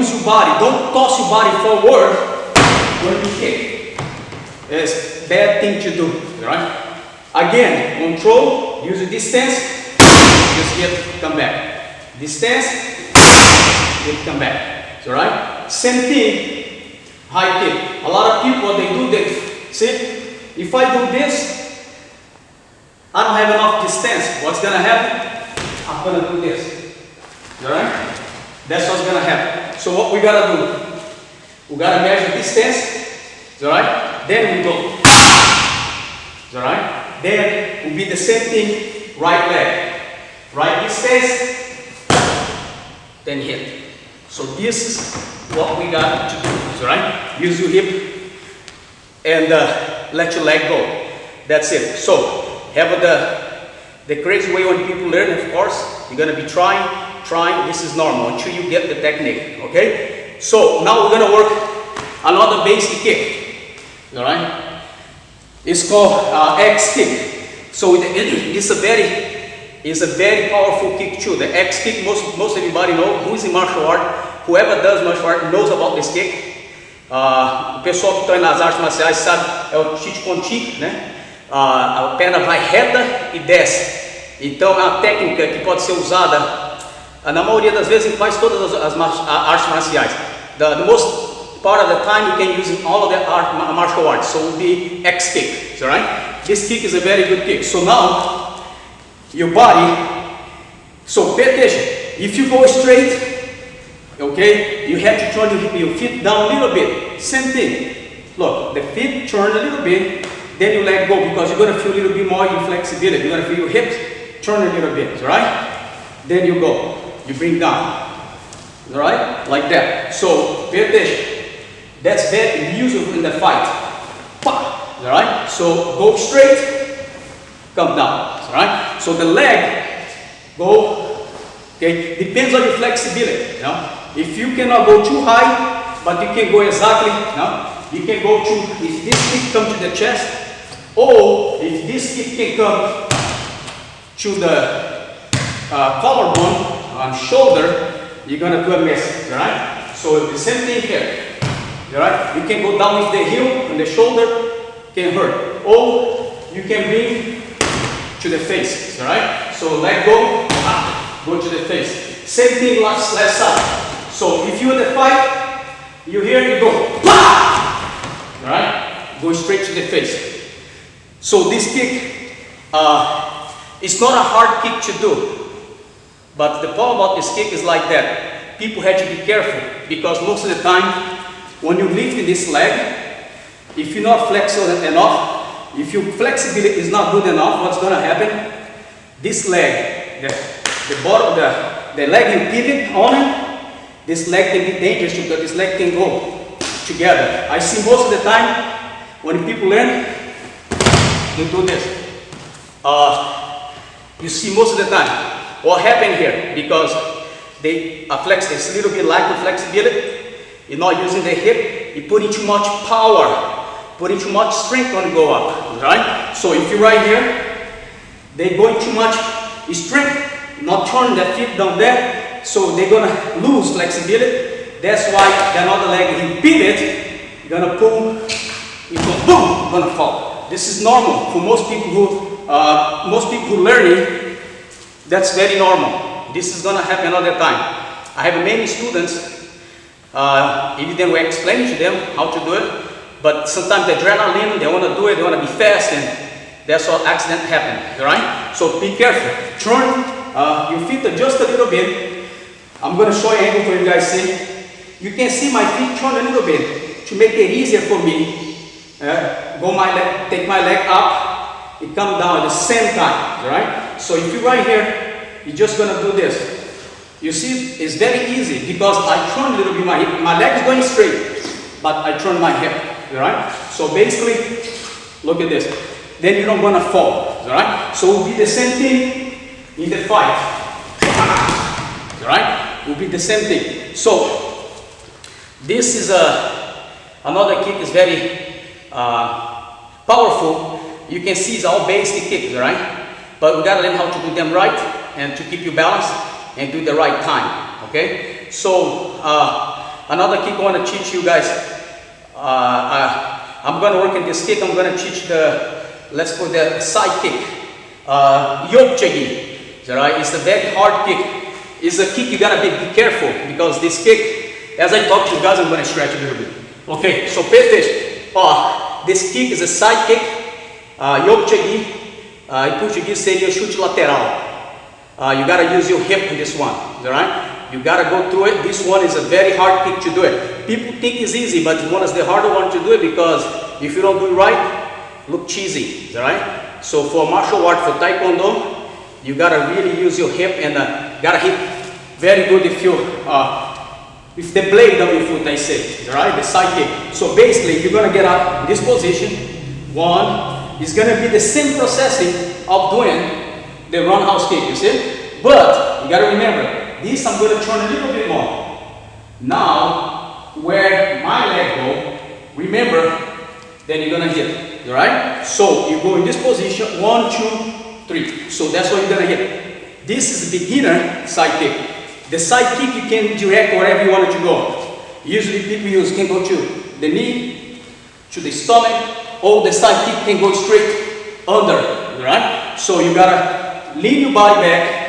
use your body. Don't toss your body forward when you kick. It's a bad thing to do, right? Again, control, use the distance, just hit, come back. Distance, hit, come back. So, right? Same thing, high kick. A lot of people, they do this. See, if I do this, I don't have enough distance. What's gonna happen? I'm gonna do this. Alright? That's what's gonna happen. So what we gotta do? We gotta measure distance. Alright? Then we go. Alright? Then will be the same thing, right leg. Right distance, then hit. So this is what we got to do. Alright? Use your hip and let your leg go. That's it. So have the crazy way when people learn, of course, you're gonna be trying. This is normal until you get the technique. Okay? So now we're gonna work another basic kick. Alright? It's called X kick. So it's a very powerful kick too. The X kick, most everybody know. Who's in martial art, whoever does martial art knows about this kick. O pessoal que treina nas artes marciais sabe, é o cheat com cheat, né? A perna vai reta e desce. Então é uma técnica que pode ser usada na maioria das vezes em quase todas as artes marciais. The most part of the time you can use in all of the martial arts. So it will be X kick. Alright? This kick is a very good kick. So now your body. So pay attention. If you go straight, okay, you have to turn your feet down a little bit. Same thing. Look, the feet turn a little bit. Then you let go because you're going to feel a little bit more inflexibility. You're going to feel your hips turn a little bit, right? Then you go. You bring down. Alright? Like that. So, pay attention. That's very useful in the fight. Alright? So, go straight, come down. Alright? So, the leg, go, okay? Depends on your flexibility. You know? If you cannot go too high, but you can go exactly, you know? You can go to, if this kick comes to the chest, or if this kick can come to the collarbone and shoulder, you're gonna do a miss, right? So the same thing here, right? You can go down with the heel and the shoulder can hurt, or you can bring to the face, right? So let go, go to the face. Same thing left side. So if you're in the fight, you hear you go, right? Go straight to the face. So this kick, it's not a hard kick to do, but the problem about this kick is like that. People have to be careful because most of the time, when you lift this leg, if you're not flexible enough, if your flexibility is not good enough, what's going to happen? This leg, the bottom, the leg you pivot on it, this leg can be dangerous because this leg can go together. I see most of the time when people learn, they do this. You see most of the time. What happened here? Because they flex, it's a little bit lack of flexibility. You're not using the hip. You're putting too much power, putting too much strength when you go up. Right? So if you're right here, they're going too much strength, not turning their feet down there. So they're gonna lose flexibility. That's why the another leg, you pivot, you're gonna pull, you go boom, gonna fall. This is normal for most people who learning. That's very normal. This is gonna happen all the time. I have many students. Even then we explain to them how to do it, but sometimes the adrenaline, they want to do it, they want to be fast, and that's what accident happen. Right? So be careful. Turn your feet just a little bit. I'm gonna show you angle for you guys see. You can see my feet turn a little bit to make it easier for me. Take my leg up, it come down at the same time, right? So if you're right here, you're just gonna do this. You see, it's very easy because I turn a little bit my hip. My leg is going straight, but I turn my hip, right? So basically, look at this. Then you're not gonna fall, right? So it will be the same thing in the fight, right? It will be the same thing. So this is another kick is very powerful. You can see it's all basic kicks, right? But we gotta learn how to do them right and to keep you balanced and do the right time. Okay? So Another kick I want to teach you guys. I'm going to work in this kick. I'm going to teach the, let's put the side kick. Yopchegi. Right? It's a very hard kick. It's a kick you got to be careful because this kick, as I talk to you guys, I'm going to stretch a little bit. Okay, so pay attention. This kick is a side kick. Yopchegi. In Portuguese, seria chute lateral. You got to use your hip in this one. Right? You got to go through it. This one is a very hard kick to do it. People think it's easy, but one is the harder one to do it because if you don't do it right, look cheesy, right? So for martial art, for Taekwondo, you got to really use your hip and got to hit very good if you, with the blade of your foot, I say, right? The side kick. So basically, you're going to get up in this position. One is going to be the same processing of doing the roundhouse kick, you see? But you got to remember, this I'm going to turn a little bit more. Now, where my leg go, remember, then you're going to hit, right? So you go in this position, 1, 2, 3. So that's what you're going to hit. This is the beginner side kick. The side kick you can direct wherever you want it to go. Usually people can go to the knee, to the stomach, or the side kick can go straight under, right? So you got to lean your body back.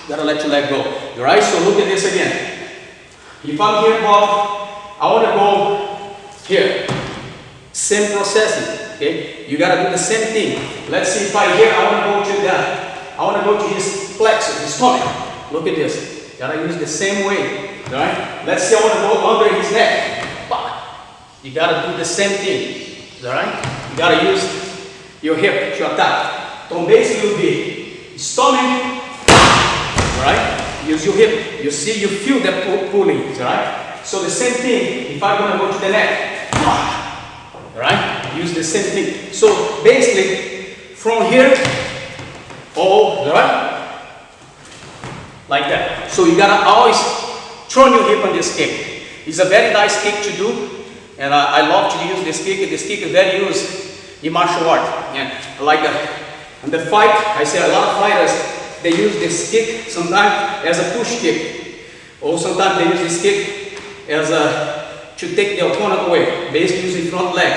Gotta let your leg go. Alright, so look at this again. If I'm here, Bob, I want to go here. Same processing. Okay? You gotta do the same thing. Let's see if I here, I want to go to that. I want to go to his plexus, his stomach. Look at this. Gotta use the same way. Alright? Let's say I want to go under his neck. You gotta do the same thing. Alright? You gotta use your hip to attack. So basically it will be stomach. Right? Use your hip. You see, you feel that pulling, right? So the same thing, if I'm going to go to the neck, right? Use the same thing. So basically, from here, right? Like that. So you got to always turn your hip on this kick. It's a very nice kick to do, and I love to use this kick. This kick is very used in martial art. And like in the fight, I see a lot of fighters, they use this kick sometimes as a push kick, or sometimes they use this kick as to take the opponent away. Basically using front leg,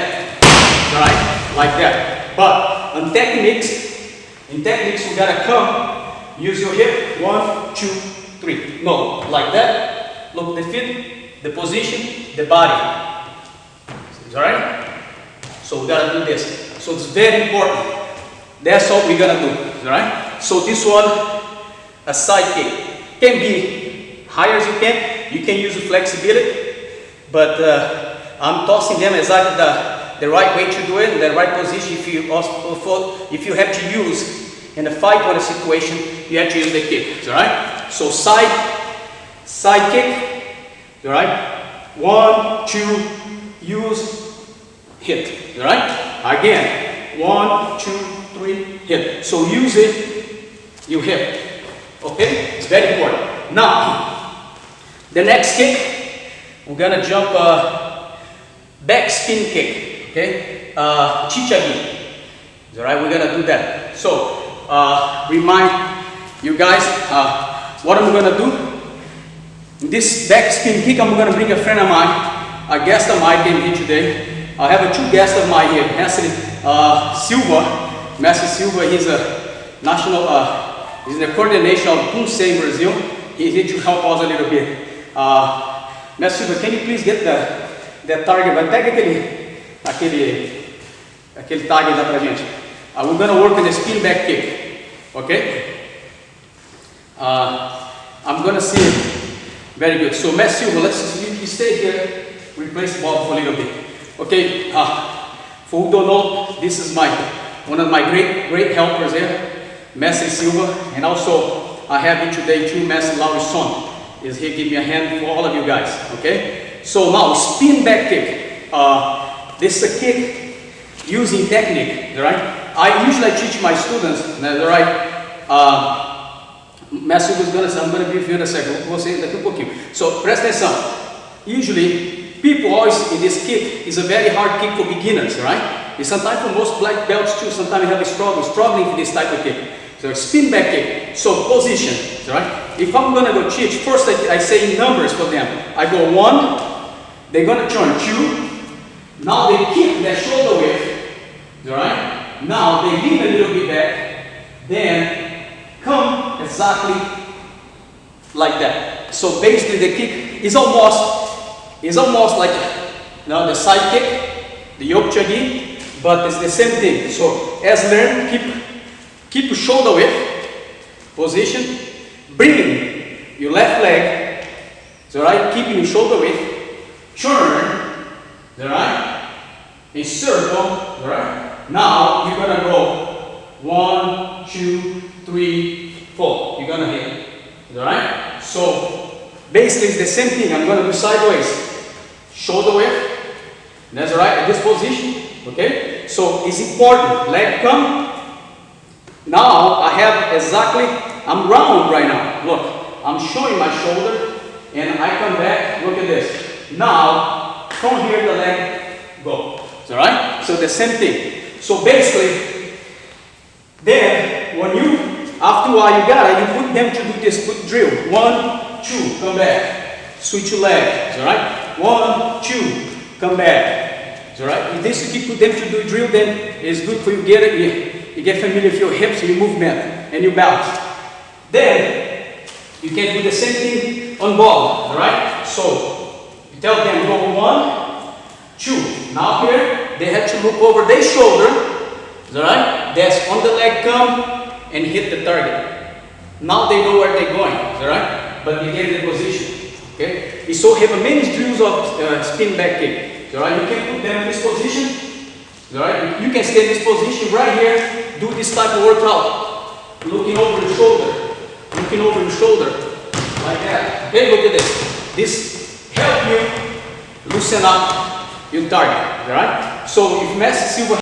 right? Like that. But in techniques we gotta come, use your hip, 1, 2, 3. No, like that. Look the feet, the position, the body. Alright? So we gotta do this. So it's very important. That's what we're gonna do, right? So this one, a side kick, can be higher as you can. You can use flexibility, but I'm tossing them exactly the right way to do it, in the right position. If you have to use in a fight or a situation, you have to use the kick, right? So side kick, right? 1, 2, use, hit, right? Again, 1, 2, 3, hit. So use it. You hip. Okay? It's very important. Now, the next kick, we're gonna jump back spin kick. Okay? Chichagi. Alright, we're gonna do that. So, remind you guys what I'm gonna do. This back spin kick, I'm gonna bring a friend of mine, a guest of mine came here today. I have 2 guests of mine here. Messi Silva, he's a national he's in the coordination of Punce in Brazil. He's here to help us a little bit. Messi Silva, can you please get the target? Vai pega aquele target lá pra gente. We're gonna work on the spin back kick. Okay? I'm gonna see it. Very good. So Messi Silva, you stay here. Replace the ball for a little bit. Okay? For who don't know, this is one of my great helpers here. Messi Silva, and also I have here today too, Messi Laurisson is here, give me a hand for all of you guys, okay? So now, spin back kick. This is a kick using technique, right? I usually teach my students, right? Messi Silva is going to say, I'm going to give you in a second, vou say daqui pouquinho. So, presta atenção. Usually, people always, in this kick, is a very hard kick for beginners, right? And sometimes for most black belts too, sometimes you have a struggling for this type of kick. So spin back kick. So position, right? If I'm gonna go teach, first I say numbers for them. I go 1, they're gonna turn 2. Now they keep their shoulder width, right? Now they lean a little bit back, then come exactly like that. So basically the kick is almost like the side kick, the yoke chagi, but it's the same thing. So as learn, keep your shoulder width, position, bring your left leg, right? Keeping your shoulder width, turn, right? A circle, right? Now you're gonna go 1, 2, 3, 4. You're gonna hit, right? So basically it's the same thing. I'm gonna do sideways, shoulder width. That's right, at this position, okay? So it's important, leg come. Now I have exactly, I'm round right now. Look, I'm showing my shoulder and I come back, look at this. Now, from here the leg go, alright? So the same thing. So basically, then when you, after a while you got it, you put them to do this, put drill. 1, 2, come back, switch your leg, alright? 1, 2, come back, alright? If this you keep them to do drill, then it's good for you get it. You get familiar with your hips, your movement, and your balance. Then you can do the same thing on ball, alright? So you tell them go 1, 2. Now here they have to look over their shoulder, alright? That's on the leg come and hit the target. Now they know where they're going, alright? But you get the position, okay? We so have many drills of spin back kick, alright? You can put them in this position, alright? You can stay in this position right here. Do this type of workout, looking over your shoulder, like that. Okay, look at this. This helps you loosen up your target, alright? So if Messi Silva